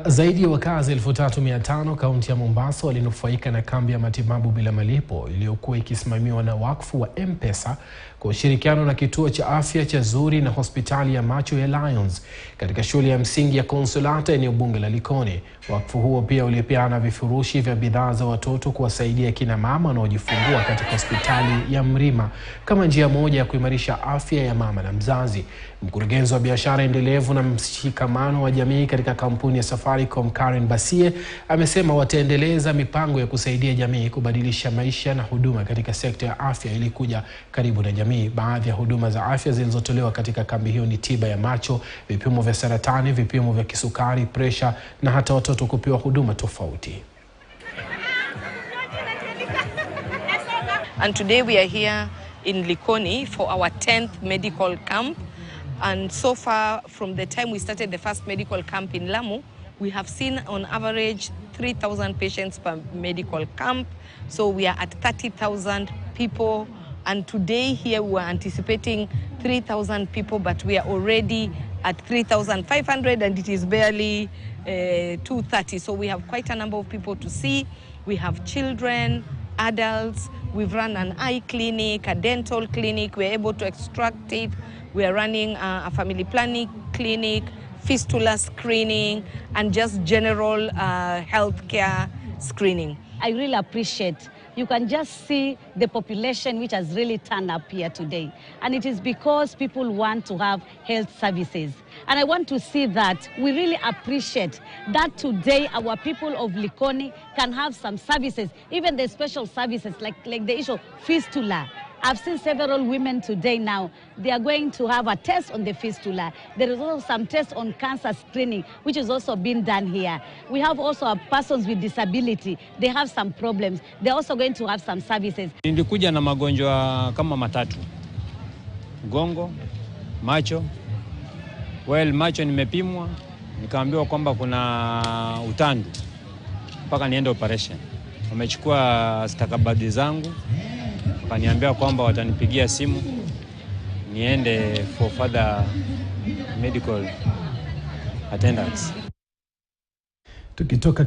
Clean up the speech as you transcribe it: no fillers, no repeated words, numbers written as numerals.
Zaidi ya wakazi 3,500 kaunti ya Mombasa walinufaika na kambi ya matibabu bila malipo iliyokuwa ikisimamiwa na wakfu wa M-Pesa kwa ushirikiano na kituo cha afya cha Zuri na hospitali ya macho ya Lions katika shule ya msingi ya Consolata eneo bunge la Likoni. Wakfu huo pia ulipeana vifurushi vya bidhaa za watoto kuwasaidia kina mama wanaojifungua katika hospitali ya Mrima kama njia moja ya kuimarisha afya ya mama na mzazi. Mkurugenzi wa biashara endelevu na mshikamano wa jamii katika kampuni ya Safaricom Karen Basie amesema wataendeleza mipango ya kusaidia jamii kubadilisha maisha na huduma katika sekta ya afya ili kuja karibu na jamii. Baadhi ya huduma za afya zilizotolewa katika kambi hiyo ni tiba ya macho, vipimo vya saratani, vipimo vya kisukari, presha na hata watoto kupewa huduma tofauti. And today we are here in Likoni for our 10th medical camp. And so far, from the time we started the first medical camp in Lamu, we have seen on average 3,000 patients per medical camp. So we are at 30,000 people. And today here we are anticipating 3,000 people, but we are already at 3,500 and it is barely 230. So we have quite a number of people to see. We have children, adults. We've run an eye clinic, a dental clinic. We're able to extract it. We are running a family planning clinic, fistula screening, and just general healthcare screening. I really appreciate. You can just see the population which has really turned up here today. And it is because people want to have health services. And I want to see that we really appreciate that today our people of Likoni can have some services, even the special services like the issue of fistula. I've seen several women today now. They are going to have a test on the fistula. There is also some tests on cancer screening, which is also being done here. We have also persons with disability. They have some problems. They're also going to have some services. Nilikuja na magonjwa kama matatu. Gongo, macho. Macho nimepimwa, nikaambiwa kwamba kuna utandu. Mpaka niende operation. Wamechukua stakabadhi zangu. Wakaniambia kwamba watanipigia simu niende for further medical attendance. Tukitoka